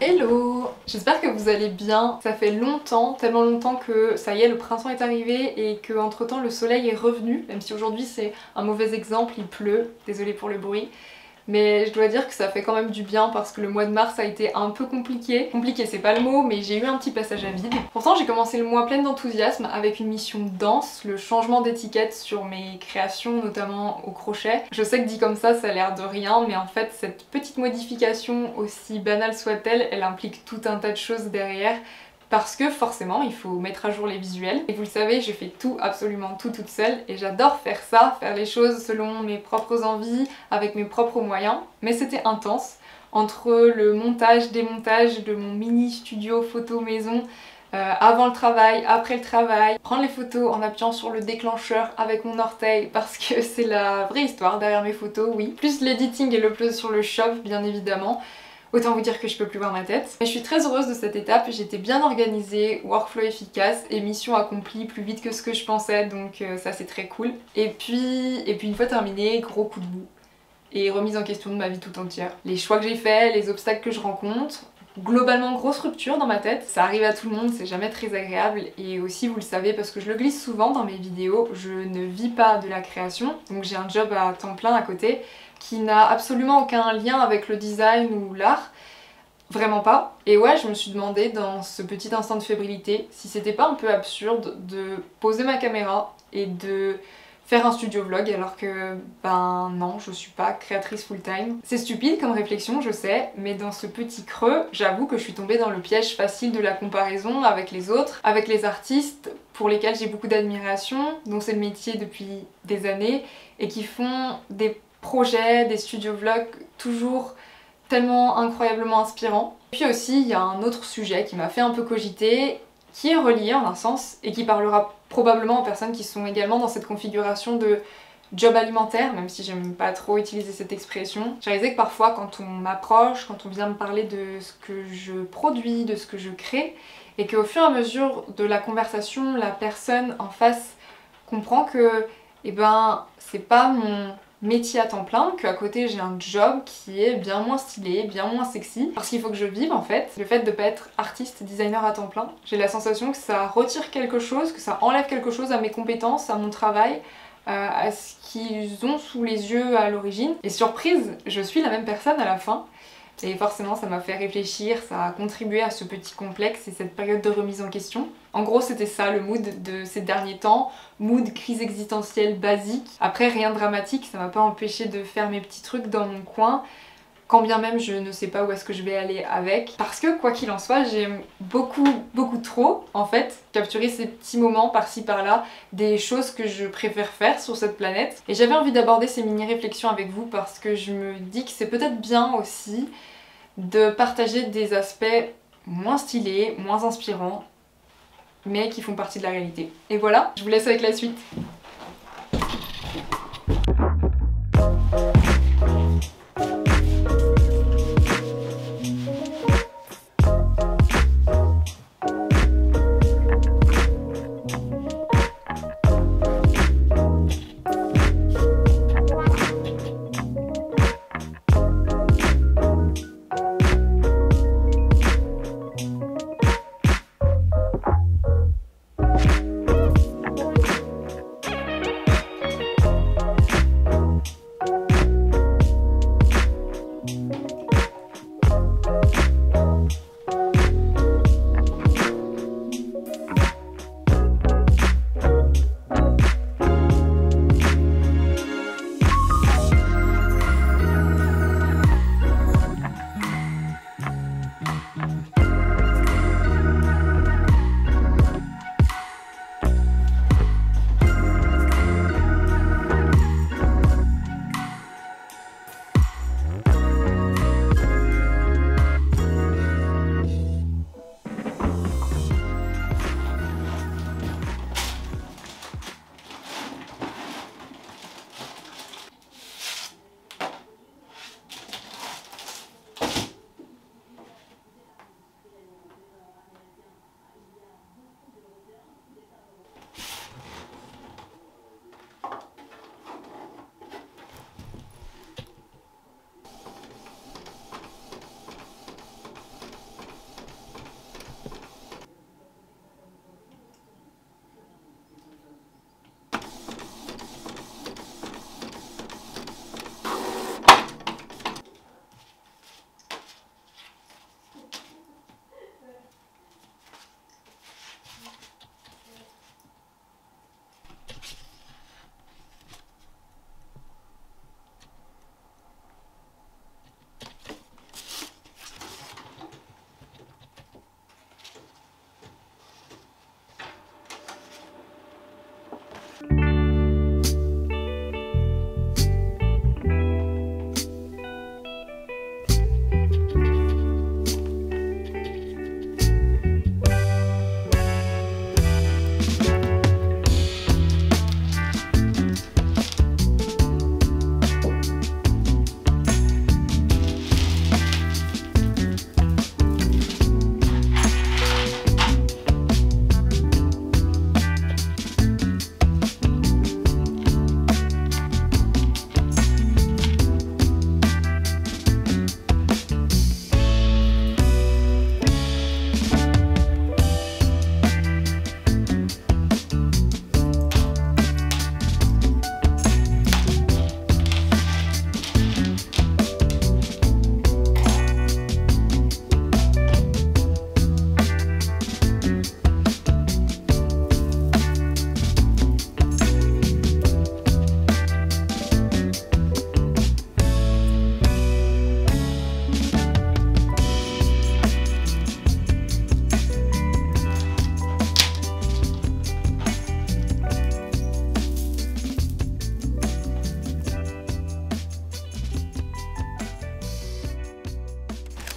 Hello! J'espère que vous allez bien. Ça fait longtemps, tellement longtemps que ça y est, le printemps est arrivé et que entre temps le soleil est revenu, même si aujourd'hui c'est un mauvais exemple, il pleut, désolée pour le bruit. Mais je dois dire que ça fait quand même du bien parce que le mois de mars a été un peu compliqué. Compliqué, c'est pas le mot, mais j'ai eu un petit passage à vide. Pourtant, j'ai commencé le mois pleine d'enthousiasme avec une mission dense, le changement d'étiquette sur mes créations, notamment au crochet. Je sais que dit comme ça a l'air de rien, mais en fait, cette petite modification, aussi banale soit-elle, elle implique tout un tas de choses derrière. Parce que forcément il faut mettre à jour les visuels et vous le savez, je fais tout, absolument tout toute seule et j'adore faire ça, faire les choses selon mes propres envies, avec mes propres moyens, mais c'était intense. Entre le montage, démontage de mon mini studio photo maison, avant le travail, après le travail, prendre les photos en appuyant sur le déclencheur avec mon orteil parce que c'est la vraie histoire derrière mes photos, oui. Plus l'editing et l'upload sur le shop bien évidemment. Autant vous dire que je peux plus voir ma tête. Mais je suis très heureuse de cette étape, j'étais bien organisée, workflow efficace et mission accomplie plus vite que ce que je pensais, donc ça c'est très cool. Et puis une fois terminé, gros coup de boue. Et remise en question de ma vie tout entière. Les choix que j'ai faits, les obstacles que je rencontre, globalement grosse rupture dans ma tête. Ça arrive à tout le monde, c'est jamais très agréable et aussi vous le savez parce que je le glisse souvent dans mes vidéos, je ne vis pas de la création, donc j'ai un job à temps plein à côté qui n'a absolument aucun lien avec le design ou l'art, vraiment pas. Et ouais, je me suis demandé dans ce petit instant de fébrilité si c'était pas un peu absurde de poser ma caméra et de faire un studio vlog alors que ben non, je suis pas créatrice full-time. C'est stupide comme réflexion, je sais, mais dans ce petit creux, j'avoue que je suis tombée dans le piège facile de la comparaison avec les autres, avec les artistes pour lesquels j'ai beaucoup d'admiration, dont c'est le métier depuis des années, et qui font des projets, des studio vlogs toujours tellement incroyablement inspirants. Puis aussi, il y a un autre sujet qui m'a fait un peu cogiter, qui est relié en un sens, et qui parlera probablement aux personnes qui sont également dans cette configuration de job alimentaire, même si j'aime pas trop utiliser cette expression. J'ai réalisé que parfois quand on m'approche, quand on vient me parler de ce que je produis, de ce que je crée, et qu'au fur et à mesure de la conversation, la personne en face comprend que c'est pas mon métier à temps plein, qu'à côté j'ai un job qui est bien moins stylé, bien moins sexy, parce qu'il faut que je vive en fait. Le fait de pas être artiste, designer à temps plein, j'ai la sensation que ça retire quelque chose, que ça enlève quelque chose à mes compétences, à mon travail, à ce qu'ils ont sous les yeux à l'origine. Et surprise, je suis la même personne à la fin. Et forcément ça m'a fait réfléchir, ça a contribué à ce petit complexe et cette période de remise en question. En gros c'était ça le mood de ces derniers temps, mood crise existentielle basique. Après rien de dramatique, ça m'a pas empêché de faire mes petits trucs dans mon coin, quand bien même je ne sais pas où est-ce que je vais aller avec. Parce que quoi qu'il en soit, j'aime beaucoup trop en fait capturer ces petits moments par-ci par-là, des choses que je préfère faire sur cette planète. Et j'avais envie d'aborder ces mini-réflexions avec vous parce que je me dis que c'est peut-être bien aussi de partager des aspects moins stylés, moins inspirants, mais qui font partie de la réalité. Et voilà, je vous laisse avec la suite.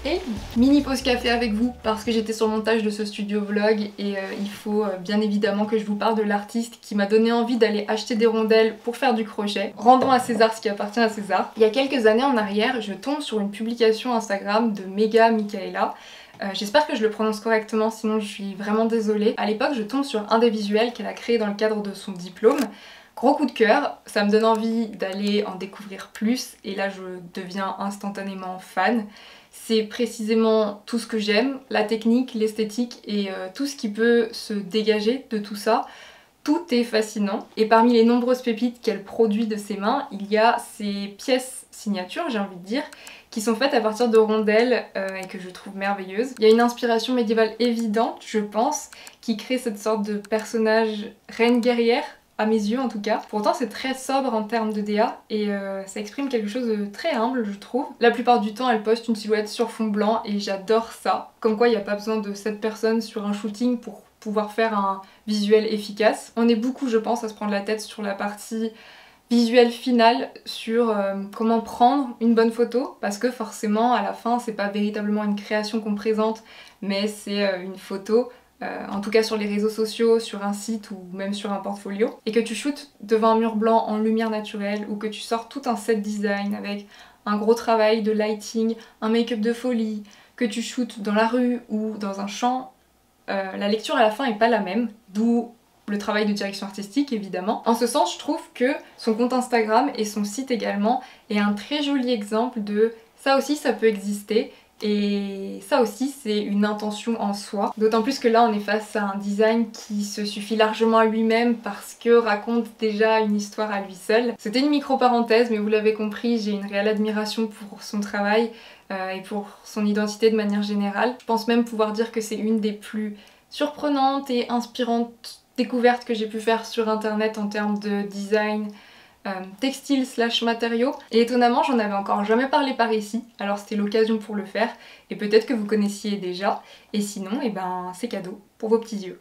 Et mini pause café avec vous parce que j'étais sur le montage de ce studio vlog et il faut bien évidemment que je vous parle de l'artiste qui m'a donné envie d'aller acheter des rondelles pour faire du crochet. Rendons à César ce qui appartient à César. Il y a quelques années en arrière, je tombe sur une publication Instagram de Mega Michaela. J'espère que je le prononce correctement, sinon je suis vraiment désolée. À l'époque, je tombe sur un des visuels qu'elle a créé dans le cadre de son diplôme. Gros coup de cœur, ça me donne envie d'aller en découvrir plus et là je deviens instantanément fan. C'est précisément tout ce que j'aime, la technique, l'esthétique et tout ce qui peut se dégager de tout ça. Tout est fascinant et parmi les nombreuses pépites qu'elle produit de ses mains, il y a ces pièces signatures, j'ai envie de dire, qui sont faites à partir de rondelles et que je trouve merveilleuses. Il y a une inspiration médiévale évidente, je pense, qui crée cette sorte de personnage reine guerrière, à mes yeux en tout cas. Pourtant c'est très sobre en termes de DA et ça exprime quelque chose de très humble je trouve. La plupart du temps elle poste une silhouette sur fond blanc et j'adore ça. Comme quoi il n'y a pas besoin de 7 personnes sur un shooting pour pouvoir faire un visuel efficace. On est beaucoup je pense à se prendre la tête sur la partie visuel final sur comment prendre une bonne photo parce que forcément à la fin c'est pas véritablement une création qu'on présente mais c'est une photo en tout cas sur les réseaux sociaux, sur un site ou même sur un portfolio, et que tu shootes devant un mur blanc en lumière naturelle ou que tu sors tout un set design avec un gros travail de lighting, un make-up de folie, que tu shootes dans la rue ou dans un champ, la lecture à la fin est pas la même, d'où le travail de direction artistique évidemment. En ce sens, je trouve que son compte Instagram et son site également est un très joli exemple de ça aussi ça peut exister. Et ça aussi c'est une intention en soi, d'autant plus que là on est face à un design qui se suffit largement à lui-même parce que raconte déjà une histoire à lui seul. C'était une micro-parenthèse mais vous l'avez compris, j'ai une réelle admiration pour son travail et pour son identité de manière générale. Je pense même pouvoir dire que c'est une des plus surprenantes et inspirantes découvertes que j'ai pu faire sur internet en termes de design textile slash matériaux et étonnamment j'en avais encore jamais parlé par ici alors c'était l'occasion pour le faire et peut-être que vous connaissiez déjà et sinon et ben c'est cadeau pour vos petits yeux.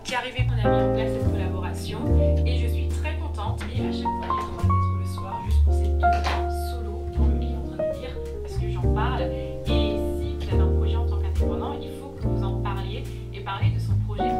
qui est arrivé qu'on a mis en place cette collaboration et je suis très contente et à chaque fois j'ai le droit d'être le soir juste pour ces 2 heures solo dans le lit en train de lire parce que j'en parle et si vous avez un projet en tant qu'indépendant il faut que vous en parliez et parler de son projet.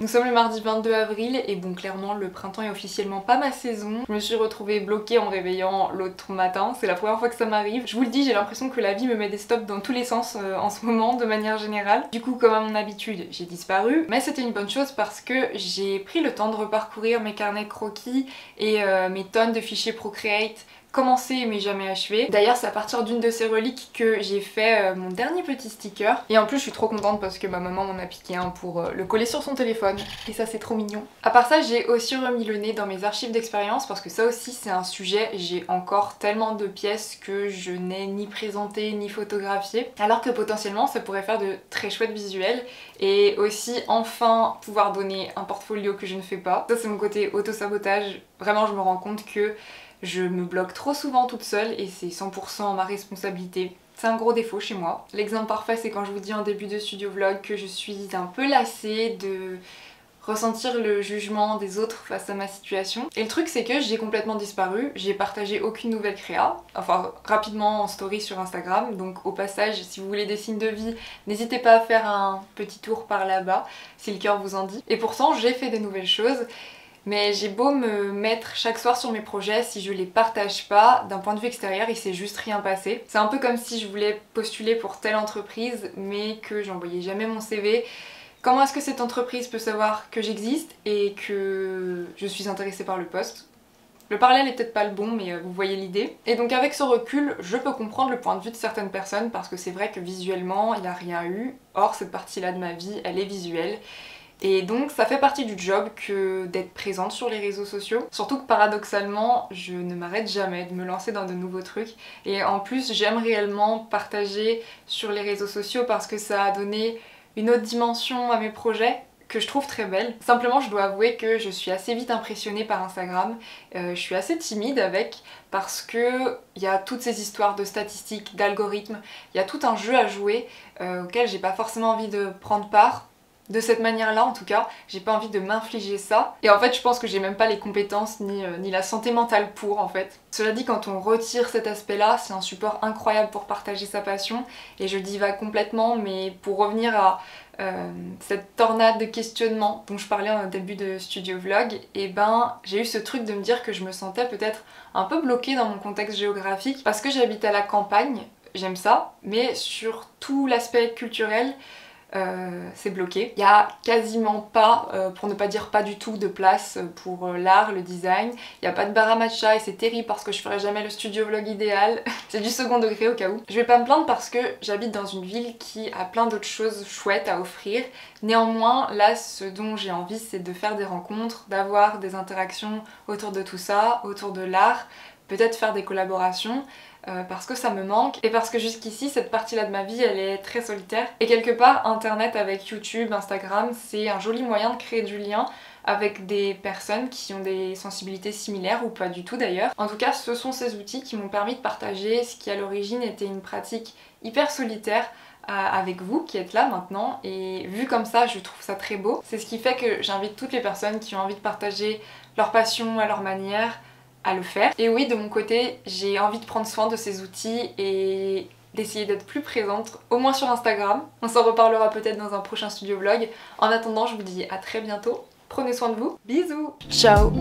Nous sommes le mardi 22 avril et bon clairement le printemps est officiellement pas ma saison. Je me suis retrouvée bloquée en me réveillant l'autre matin, c'est la première fois que ça m'arrive. Je vous le dis, j'ai l'impression que la vie me met des stops dans tous les sens en ce moment de manière générale. Du coup comme à mon habitude j'ai disparu, mais c'était une bonne chose parce que j'ai pris le temps de reparcourir mes carnets de croquis et mes tonnes de fichiers Procreate commencé mais jamais achevé. D'ailleurs c'est à partir d'une de ces reliques que j'ai fait mon dernier petit sticker et en plus je suis trop contente parce que ma maman m'en a piqué un pour le coller sur son téléphone et ça c'est trop mignon. À part ça j'ai aussi remis le nez dans mes archives d'expérience parce que ça aussi c'est un sujet, j'ai encore tellement de pièces que je n'ai ni présenté ni photographié alors que potentiellement ça pourrait faire de très chouettes visuels et aussi enfin pouvoir donner un portfolio que je ne fais pas. Ça c'est mon côté auto-sabotage, vraiment je me rends compte que je me bloque trop souvent toute seule et c'est 100% ma responsabilité. C'est un gros défaut chez moi. L'exemple parfait c'est quand je vous dis en début de studio vlog que je suis un peu lassée de ressentir le jugement des autres face à ma situation. Et le truc c'est que j'ai complètement disparu, j'ai partagé aucune nouvelle créa, enfin rapidement en story sur Instagram, donc au passage si vous voulez des signes de vie, n'hésitez pas à faire un petit tour par là-bas si le cœur vous en dit. Et pourtant j'ai fait des nouvelles choses. Mais j'ai beau me mettre chaque soir sur mes projets, si je les partage pas, d'un point de vue extérieur, il s'est juste rien passé. C'est un peu comme si je voulais postuler pour telle entreprise, mais que j'envoyais jamais mon CV. Comment est-ce que cette entreprise peut savoir que j'existe et que je suis intéressée par le poste? Le parallèle est peut-être pas le bon, mais vous voyez l'idée. Et donc avec ce recul, je peux comprendre le point de vue de certaines personnes parce que c'est vrai que visuellement, il n'y a rien eu. Or, cette partie-là de ma vie, elle est visuelle. Et donc ça fait partie du job que d'être présente sur les réseaux sociaux. Surtout que paradoxalement, je ne m'arrête jamais de me lancer dans de nouveaux trucs. Et en plus, j'aime réellement partager sur les réseaux sociaux parce que ça a donné une autre dimension à mes projets que je trouve très belle. Simplement, je dois avouer que je suis assez vite impressionnée par Instagram. Je suis assez timide avec parce que il y a toutes ces histoires de statistiques, d'algorithmes, il y a tout un jeu à jouer auquel j'ai pas forcément envie de prendre part. De cette manière-là, en tout cas, j'ai pas envie de m'infliger ça. Et en fait, je pense que j'ai même pas les compétences ni la santé mentale pour, en fait. Cela dit, quand on retire cet aspect-là, c'est un support incroyable pour partager sa passion. Et je divague complètement, mais pour revenir à cette tornade de questionnement dont je parlais en début de studio vlog, et ben j'ai eu ce truc de me dire que je me sentais peut-être un peu bloquée dans mon contexte géographique parce que j'habite à la campagne, j'aime ça, mais sur tout l'aspect culturel, c'est bloqué. Il n'y a quasiment pas, pour ne pas dire pas du tout, de place pour l'art, le design. Il n'y a pas de bar à matcha et c'est terrible parce que je ferai jamais le studio vlog idéal. C'est du second degré au cas où. Je vais pas me plaindre parce que j'habite dans une ville qui a plein d'autres choses chouettes à offrir. Néanmoins, là, ce dont j'ai envie, c'est de faire des rencontres, d'avoir des interactions autour de tout ça, autour de l'art, peut-être faire des collaborations. Parce que ça me manque et parce que jusqu'ici cette partie-là de ma vie elle est très solitaire et quelque part internet avec YouTube, Instagram c'est un joli moyen de créer du lien avec des personnes qui ont des sensibilités similaires ou pas du tout d'ailleurs. En tout cas ce sont ces outils qui m'ont permis de partager ce qui à l'origine était une pratique hyper solitaire avec vous qui êtes là maintenant et vu comme ça je trouve ça très beau. C'est ce qui fait que j'invite toutes les personnes qui ont envie de partager leur passion à leur manière à le faire. Et oui, de mon côté, j'ai envie de prendre soin de ces outils et d'essayer d'être plus présente, au moins sur Instagram. On s'en reparlera peut-être dans un prochain studio vlog. En attendant, je vous dis à très bientôt. Prenez soin de vous. Bisous. Ciao.